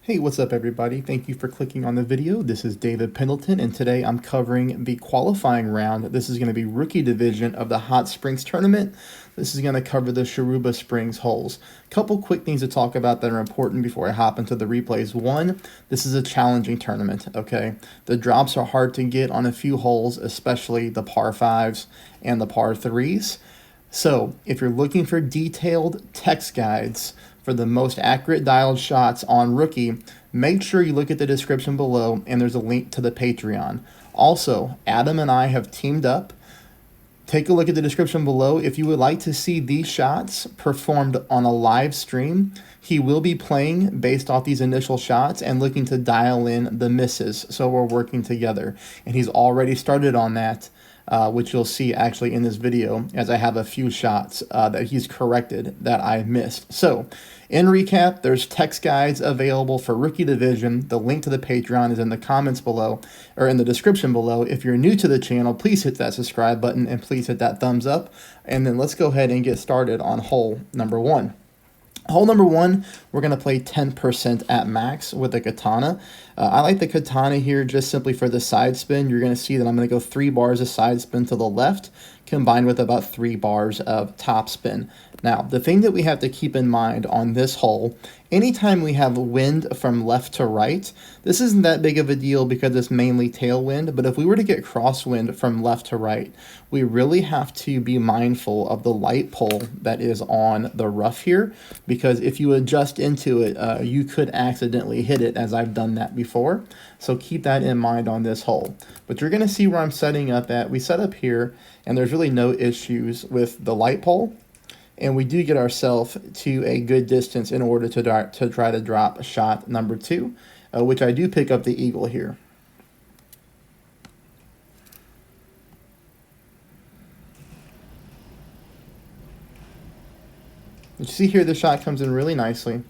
Hey, what's up everybody? Thank you for clicking on the video. This is David Pendleton and today I'm covering the qualifying round. This is going to be rookie division of the Hot Springs tournament. This is going to cover the Sharuba Springs holes. Couple quick things to talk about that are important before I hop into the replays. One, this is a challenging tournament, okay? The drops are hard to get on a few holes, especially the par 5s and the par 3s. So if you're looking for detailed text guides for the most accurate dialed shots on rookie, make sure you look at the description below and there's a link to the Patreon. Also, Adam and I have teamed up. Take a look at the description below. If you would like to see these shots performed on a live stream, he will be playing based off these initial shots and looking to dial in the misses. So we're working together. And he's already started on that, which you'll see actually in this video as I have a few shots that he's corrected that I missed. So in recap, there's text guides available for rookie division. The link to the Patreon is in the comments below or in the description below. If you're new to the channel, please hit that subscribe button and please hit that thumbs up. And then let's go ahead and get started on hole number 1. Hole number 1, we're going to play 10% at max with the katana. I like the katana here just simply for the side spin. You're going to see that I'm going to go 3 bars of side spin to the left combined with about 3 bars of top spin. Now, the thing that we have to keep in mind on this hole, anytime we have wind from left to right, this isn't that big of a deal because it's mainly tailwind, but if we were to get crosswind from left to right, we really have to be mindful of the light pole that is on the rough here, because if you adjust into it, you could accidentally hit it, as I've done that before. So keep that in mind on this hole. But you're going to see where I'm setting up at. We set up here, and there's really no issues with the light pole. And we do get ourselves to a good distance in order to try to drop shot number 2, which I do pick up the eagle here. You see here the shot comes in really nicely.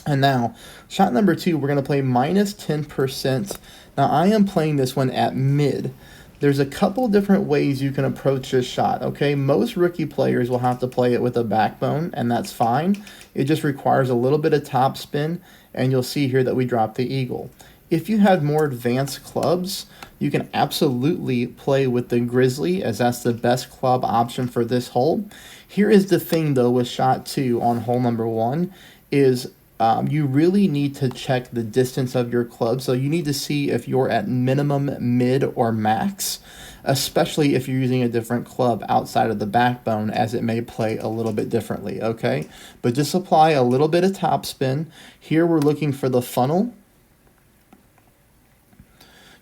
And now, shot number 2, we're going to play minus 10%. Now, I am playing this one at mid. There's a couple different ways you can approach this shot, okay? Most rookie players will have to play it with a backbone, and that's fine. It just requires a little bit of top spin, and you'll see here that we drop the eagle. If you have more advanced clubs, you can absolutely play with the grizzly, as that's the best club option for this hole. Here is the thing, though, with shot 2 on hole number 1 is you really need to check the distance of your club. So you need to see if you're at minimum, mid, or max, especially if you're using a different club outside of the backbone, as it may play a little bit differently, okay? But just apply a little bit of top spin. Here we're looking for the funnel.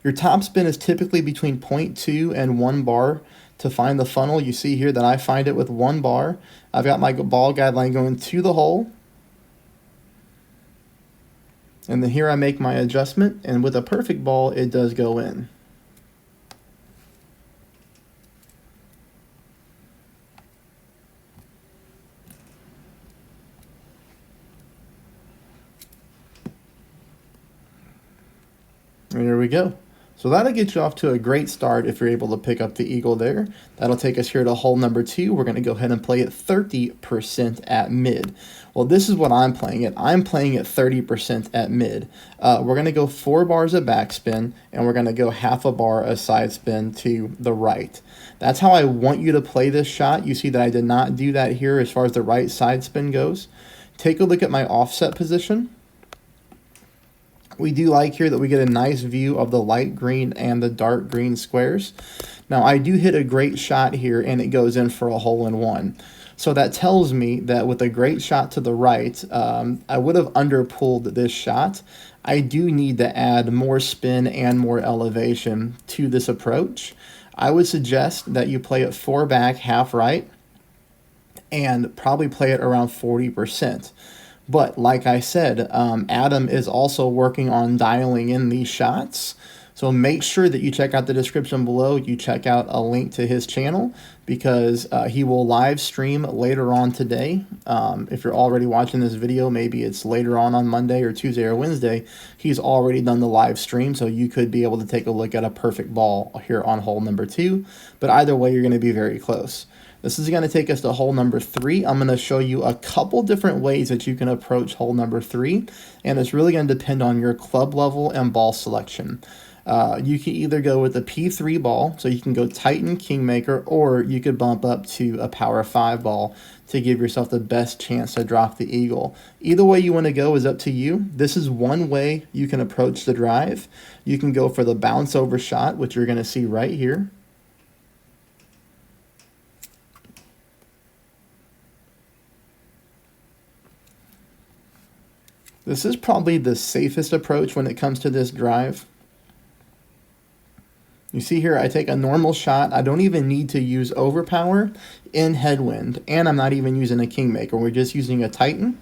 Your top spin is typically between 0.2 and 1 bar. To find the funnel, you see here that I find it with 1 bar. I've got my ball guideline going to the hole. And then here I make my adjustment, and with a perfect ball, it does go in. And here we go. So that'll get you off to a great start if you're able to pick up the eagle there. That'll take us here to hole number 2. We're going to go ahead and play it 30% at mid. Well, this is what I'm playing it. I'm playing it 30% at mid. We're going to go 4 bars of backspin, and we're going to go half a bar of side spin to the right. That's how I want you to play this shot. You see that I did not do that here as far as the right side spin goes. Take a look at my offset position. We do like here that we get a nice view of the light green and the dark green squares. Now, I do hit a great shot here, and it goes in for a hole-in-one. So that tells me that with a great shot to the right, I would have underpulled this shot. I do need to add more spin and more elevation to this approach. I would suggest that you play it 4 back, half right, and probably play it around 40%. But like I said, Adam is also working on dialing in these shots. So make sure that you check out the description below. You check out a link to his channel because he will live stream later on today. If you're already watching this video, maybe it's later on Monday or Tuesday or Wednesday. He's already done the live stream, so you could be able to take a look at a perfect ball here on hole number 2. But either way, you're going to be very close. This is going to take us to hole number 3. I'm going to show you a couple different ways that you can approach hole number 3, and it's really going to depend on your club level and ball selection. You can either go with a P3 ball, so you can go Titan Kingmaker, or you could bump up to a Power 5 ball to give yourself the best chance to drop the eagle. Either way you want to go is up to you. This is one way you can approach the drive. You can go for the bounce over shot, which you're going to see right here. This is probably the safest approach when it comes to this drive. You see here, I take a normal shot. I don't even need to use overpower in headwind, and I'm not even using a Kingmaker. We're just using a Titan.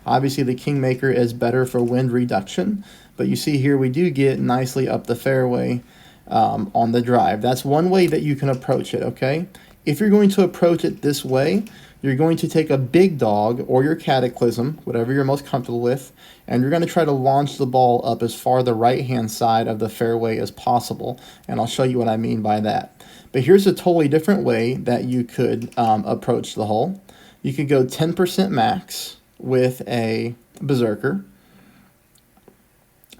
Obviously, the Kingmaker is better for wind reduction, but you see here we do get nicely up the fairway on the drive. That's one way that you can approach it, okay? If you're going to approach it this way, you're going to take a big dog or your Cataclysm, whatever you're most comfortable with, and you're going to try to launch the ball up as far the right-hand side of the fairway as possible, and I'll show you what I mean by that. But here's a totally different way that you could approach the hole. You could go 10% max with a Berserker.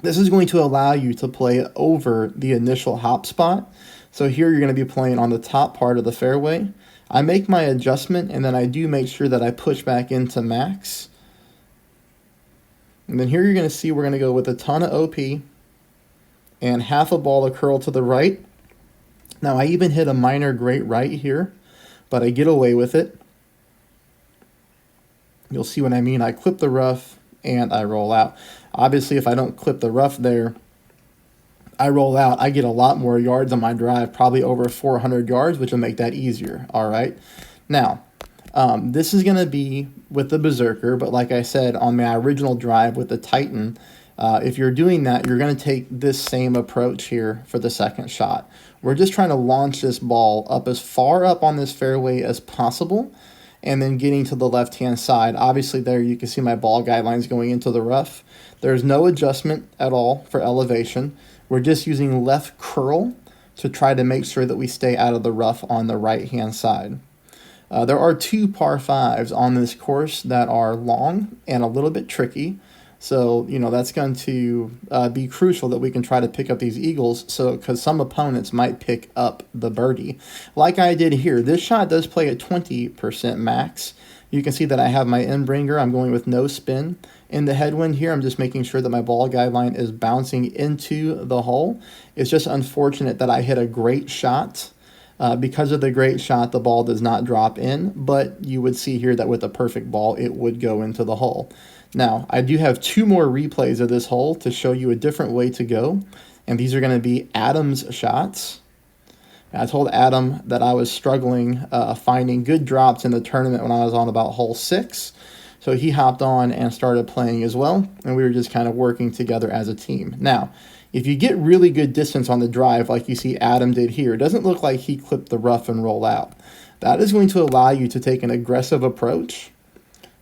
This is going to allow you to play over the initial hop spot. So here you're going to be playing on the top part of the fairway. I make my adjustment, and then I do make sure that I push back into max. And then here you're going to see we're going to go with a ton of OP and half a ball to curl to the right. Now I even hit a minor great right here, but I get away with it. You'll see what I mean. I clip the rough and I roll out. Obviously, if I don't clip the rough there, I roll out, I get a lot more yards on my drive, probably over 400 yards, which will make that easier, all right? Now, this is going to be with the Berserker, but like I said, on my original drive with the Titan, if you're doing that, you're going to take this same approach here for the second shot. We're just trying to launch this ball up as far up on this fairway as possible, and then getting to the left-hand side. Obviously, there you can see my ball guidelines going into the rough. There's no adjustment at all for elevation. We're just using left curl to try to make sure that we stay out of the rough on the right-hand side. There are 2 par 5s on this course that are long and a little bit tricky. So, you know, that's going to be crucial that we can try to pick up these eagles, so because some opponents might pick up the birdie. Like I did here, this shot does play at 20% max. You can see that I have my end-bringer. I'm going with no spin. In the headwind here, I'm just making sure that my ball guideline is bouncing into the hole. It's just unfortunate that I hit a great shot. Because of the great shot, the ball does not drop in, but you would see here that with a perfect ball, it would go into the hole. Now, I do have 2 more replays of this hole to show you a different way to go, and these are going to be Adam's shots. I told Adam that I was struggling finding good drops in the tournament when I was on about hole 6. So he hopped on and started playing as well, and we were just kind of working together as a team. Now, if you get really good distance on the drive like you see Adam did here, it doesn't look like he clipped the rough and roll out. That is going to allow you to take an aggressive approach.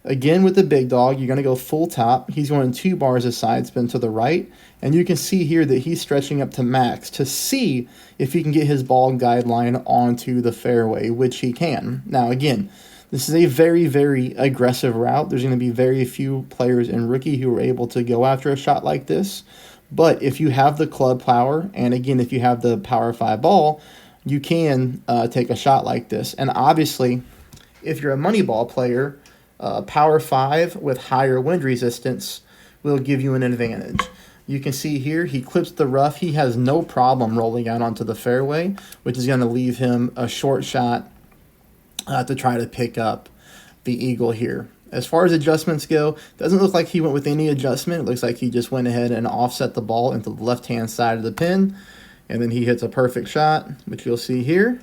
Again, with the big dog, you're going to go full top. He's going 2 bars of side spin to the right, and you can see here that he's stretching up to max to see if he can get his ball guideline onto the fairway, which he can. Now, again, this is a very, very aggressive route. There's going to be very few players in rookie who are able to go after a shot like this. But if you have the club power, and again, if you have the Power 5 ball, you can take a shot like this. And obviously, if you're a money ball player, Power 5 with higher wind resistance will give you an advantage. You can see here, he clips the rough. He has no problem rolling out onto the fairway, which is going to leave him a short shot to try to pick up the eagle here. As far as adjustments go, doesn't look like he went with any adjustment. It looks like he just went ahead and offset the ball into the left-hand side of the pin, and then he hits a perfect shot, which you'll see here,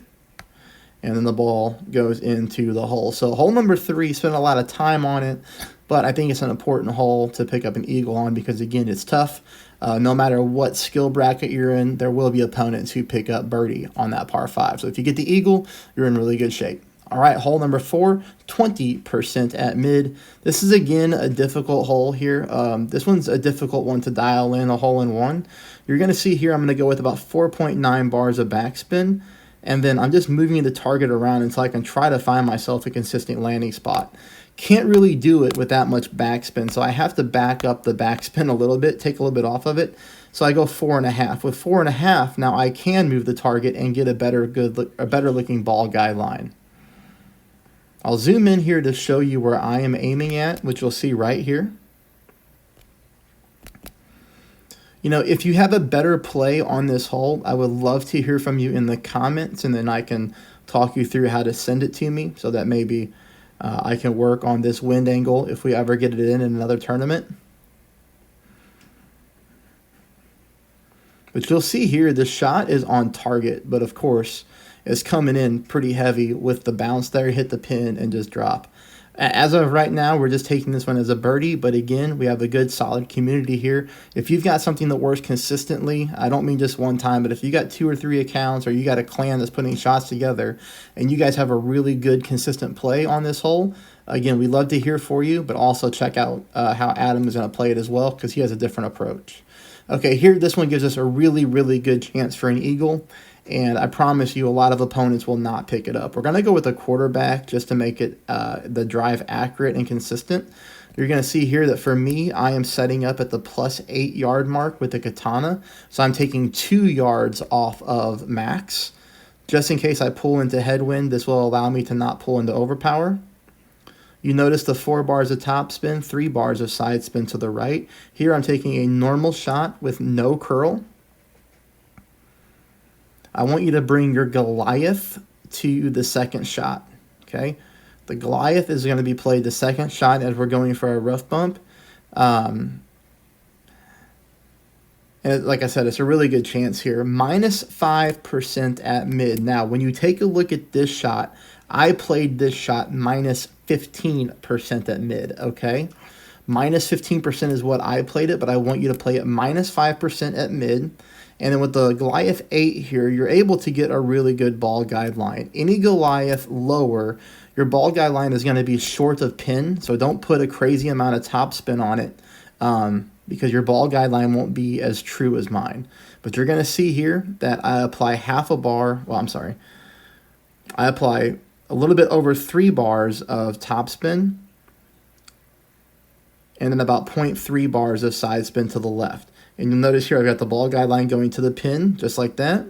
and then the ball goes into the hole. So hole number 3, spent a lot of time on it, but I think it's an important hole to pick up an eagle on because, again, it's tough. No matter what skill bracket you're in, there will be opponents who pick up birdie on that par 5. So if you get the eagle, you're in really good shape. All right, hole number 4, 20% at mid. This is, again, a difficult hole here. This one's a difficult one to dial in, a hole-in-one. You're going to see here I'm going to go with about 4.9 bars of backspin, and then I'm just moving the target around until I can try to find myself a consistent landing spot. Can't really do it with that much backspin, so I have to back up the backspin a little bit, take a little bit off of it. So I go 4.5. With 4.5, now I can move the target and get a better looking ball guide line. I'll zoom in here to show you where I am aiming at, which you'll see right here. You know, if you have a better play on this hole, I would love to hear from you in the comments, and then I can talk you through how to send it to me so that maybe I can work on this wind angle if we ever get it in another tournament. But you'll see here, the shot is on target, but of course, it's coming in pretty heavy with the bounce there, hit the pin, and just drop. As of right now, we're just taking this one as a birdie, but again, we have a good solid community here. If you've got something that works consistently, I don't mean just one time, but if you got 2 or 3 accounts, or you got a clan that's putting shots together, and you guys have a really good consistent play on this hole, again, we'd love to hear for you, but also check out how Adam is going to play it as well, because he has a different approach. Okay, here, this one gives us a really, really good chance for an eagle. And I promise you, a lot of opponents will not pick it up. We're going to go with a quarterback just to make it the drive accurate and consistent. You're going to see here that for me, I am setting up at the +8 yard mark with the katana. So I'm taking 2 yards off of max. Just in case I pull into headwind, this will allow me to not pull into overpower. You notice the 4 bars of top spin, 3 bars of side spin to the right. Here I'm taking a normal shot with no curl. I want you to bring your Goliath to the second shot, okay? The Goliath is going to be played the second shot as we're going for a rough bump. And like I said, it's a really good chance here. -5% at mid. Now, when you take a look at this shot, I played this shot -15% at mid, okay? -15% is what I played it, but I want you to play it -5% at mid. And then with the Goliath 8 here, you're able to get a really good ball guide line. Any Goliath lower, your ball guide line is going to be short of pin, so don't put a crazy amount of top spin on it because your ball guide line won't be as true as mine. But you're going to see here that I apply half a bar, I apply a little bit over 3 bars of top spin and then about 0.3 bars of side spin to the left. And you'll notice here I've got the ball guide line going to the pin, just like that.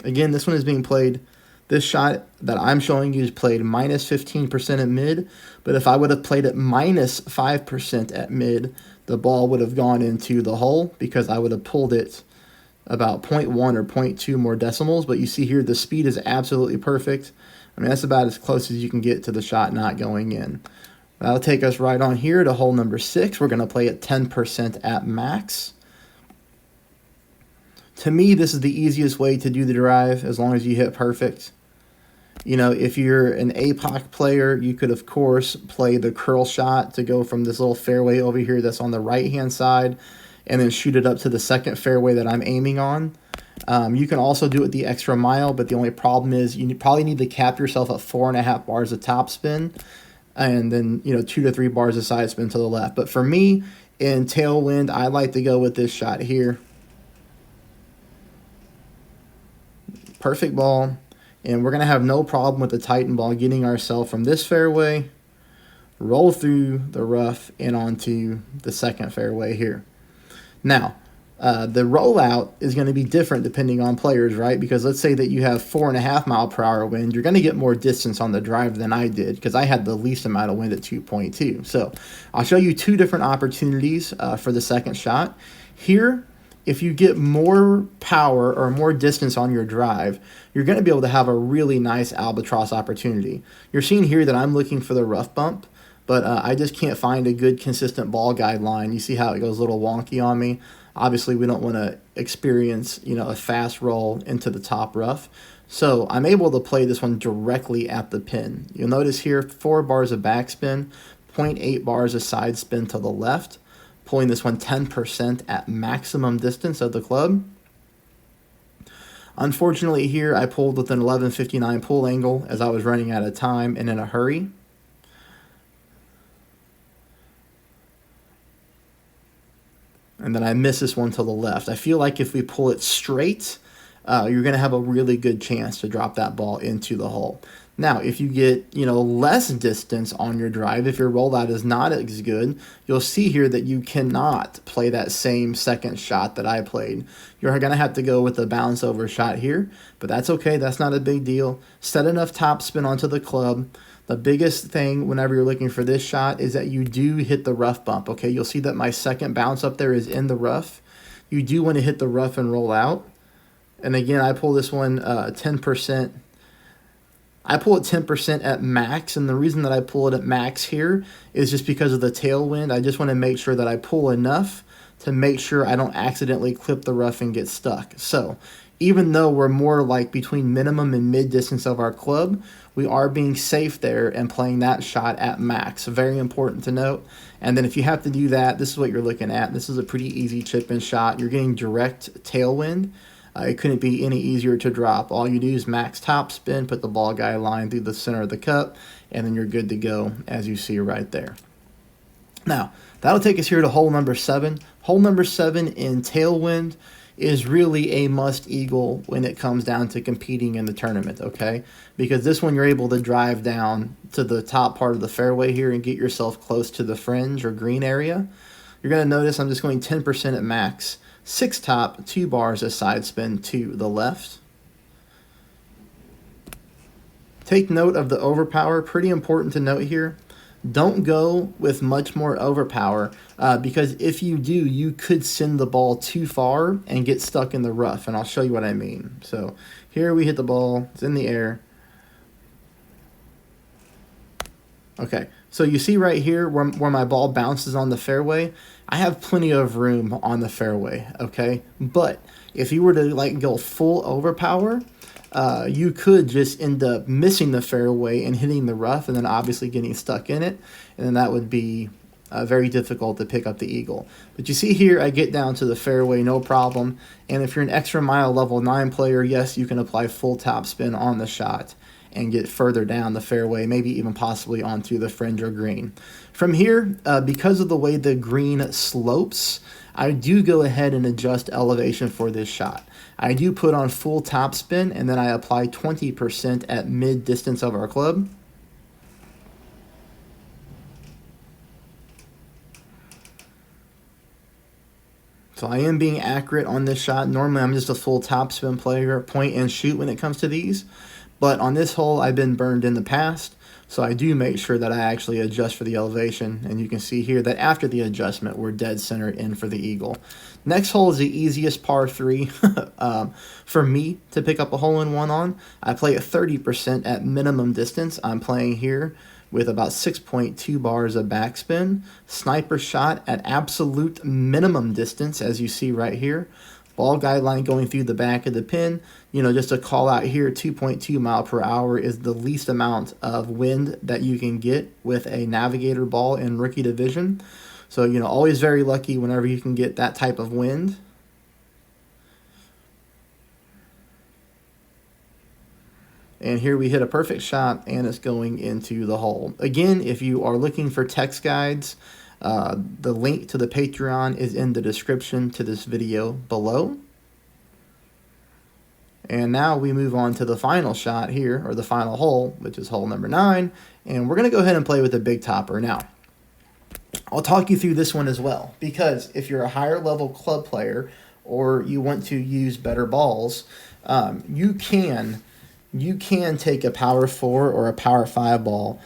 Again, this one is being played, this shot that I'm showing you is played -15% at mid, but if I would have played it -5% at mid, the ball would have gone into the hole because I would have pulled it about 0.1 or 0.2 more decimals, but you see here the speed is absolutely perfect. I mean, that's about as close as you can get to the shot not going in. That'll take us right on here to hole number 6. We're going to play at 10% at max. To me, this is the easiest way to do the drive as long as you hit perfect. You know, if you're an APOC player, you could, of course, play the curl shot to go from this little fairway over here that's on the right-hand side and then shoot it up to the second fairway that I'm aiming on. You can also do it the extra mile, but the only problem is you probably need to cap yourself at 4.5 bars of top spin and then, 2 to 3 bars of side spin to the left. But for me, in tailwind, I like to go with this shot here. Perfect ball. And we're going to have no problem with the Titan ball getting ourselves from this fairway, roll through the rough, and onto the second fairway here. Now, the rollout is going to be different depending on players, right? Because let's say that you have 4.5 mile per hour wind, you're going to get more distance on the drive than I did because I had the least amount of wind at 2.2. So I'll show you 2 different opportunities for the second shot. Here, if you get more power or more distance on your drive, you're going to be able to have a really nice albatross opportunity. You're seeing here that I'm looking for the rough bump, but I just can't find a good consistent ball guide line. You see how it goes a little wonky on me? Obviously, we don't want to experience, a fast roll into the top rough. So I'm able to play this one directly at the pin. You'll notice here 4 bars of backspin, 0.8 bars of side spin to the left, pulling this one 10% at maximum distance of the club. Unfortunately here, I pulled with an 11:59 pull angle as I was running out of time and in a hurry. And then I miss this one to the left. I feel like if we pull it straight, you're going to have a really good chance to drop that ball into the hole. Now, if you get, less distance on your drive, if your rollout is not as good, you'll see here that you cannot play that same second shot that I played. You're going to have to go with the bounce over shot here, but that's okay. That's not a big deal. Set enough topspin onto the club. The biggest thing whenever you're looking for this shot is that you do hit the rough bump, okay? You'll see that my second bounce up there is in the rough. You do want to hit the rough and roll out. And again, I pull this one 10%. I pull it 10% at max, and the reason that I pull it at max here is just because of the tailwind. I just want to make sure that I pull enough to make sure I don't accidentally clip the rough and get stuck. So even though we're more like between minimum and mid distance of our club, we are being safe there and playing that shot at max. Very important to note. And then if you have to do that, this is what you're looking at. This is a pretty easy chip-in shot. You're getting direct tailwind. It couldn't be any easier to drop. All you do is max top spin, put the ball guide line through the center of the cup, and then you're good to go, as you see right there. Now, that'll take us here to hole number 7. Hole number 7 in tailwind is really a must-eagle when it comes down to competing in the tournament, okay? Because this one you're able to drive down to the top part of the fairway here and get yourself close to the fringe or green area. You're going to notice I'm just going 10% at max. 6 top, 2 bars of side spin to the left. Take note of the overpower. Pretty important to note here. Don't go with much more overpower because if you do, you could send the ball too far and get stuck in the rough, and I'll show you what I mean. So here we hit the ball. It's in the air. Okay, so you see right here where my ball bounces on the fairway, I have plenty of room on the fairway, okay? But if you were to go full overpower, you could just end up missing the fairway and hitting the rough and then obviously getting stuck in it, and then that would be very difficult to pick up the eagle. But you see here, I get down to the fairway, no problem, and if you're an extra mile level 9 player, yes, you can apply full top spin on the shot and get further down the fairway, maybe even possibly onto the fringe or green. From here, because of the way the green slopes, I do go ahead and adjust elevation for this shot. I do put on full topspin, and then I apply 20% at mid distance of our club. So I am being accurate on this shot. Normally I'm just a full topspin player, point and shoot when it comes to these. But on this hole, I've been burned in the past, so I do make sure that I actually adjust for the elevation. And you can see here that after the adjustment, we're dead center in for the eagle. Next hole is the easiest par 3 for me to pick up a hole-in-one on. I play at 30% at minimum distance. I'm playing here with about 6.2 bars of backspin. Sniper shot at absolute minimum distance, as you see right here. Ball guideline going through the back of the pin. Just to call out here, 2.2 mile per hour is the least amount of wind that you can get with a Navigator ball in rookie division. So, always very lucky whenever you can get that type of wind. And here we hit a perfect shot, and it's going into the hole. Again, if you are looking for text guides, the link to the Patreon is in the description to this video below. And now we move on to the final shot here, or the final hole, which is hole number 9. And we're going to go ahead and play with a big topper. Now, I'll talk you through this one as well, because if you're a higher level club player or you want to use better balls, you can take a power 4 or a power 5 ball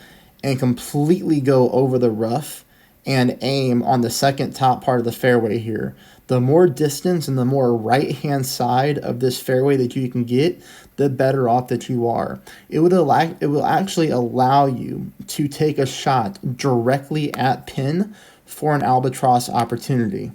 and completely go over the rough and aim on the second top part of the fairway here. The more distance and the more right-hand side of this fairway that you can get, the better off that you are. It will actually allow you to take a shot directly at pin for an albatross opportunity.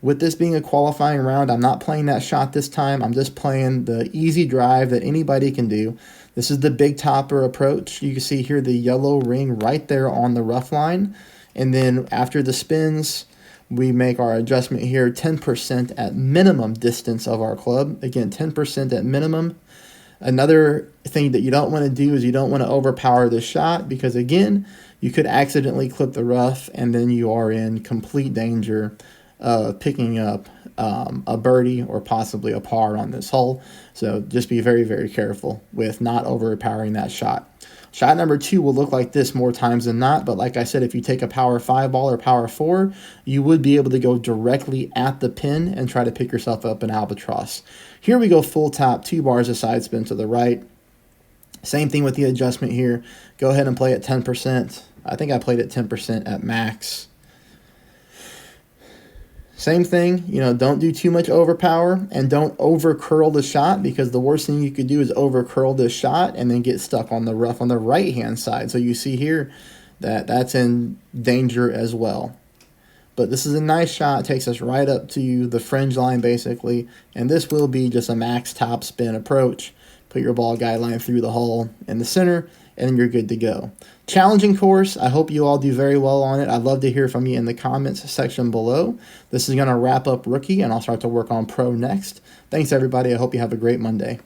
With this being a qualifying round, I'm not playing that shot this time. I'm just playing the easy drive that anybody can do. This is the big topper approach. You can see here the yellow ring right there on the rough line. And then after the spins, we make our adjustment here, 10% at minimum distance of our club. Again, 10% at minimum. Another thing that you don't want to do is you don't want to overpower the shot, because again, you could accidentally clip the rough and then you are in complete danger of picking up a birdie or possibly a par on this hole. So just be very, very careful with not overpowering that shot. Shot number 2 will look like this more times than not, but like I said, if you take a power 5 ball or power 4, you would be able to go directly at the pin and try to pick yourself up an albatross. Here we go full tap, 2 bars of side spin to the right. Same thing with the adjustment here. Go ahead and play at 10%. I think I played at 10% at max. Same thing, don't do too much overpower and don't over curl the shot, because the worst thing you could do is over curl this shot and then get stuck on the rough on the right hand side. So you see here that that's in danger as well. But this is a nice shot. It takes us right up to the fringe line basically, and this will be just a max top spin approach. Put your ball guideline through the hole in the center, and then you're good to go. Challenging course. I hope you all do very well on it. I'd love to hear from you in the comments section below. This is going to wrap up rookie, and I'll start to work on pro next. Thanks, everybody. I hope you have a great Monday.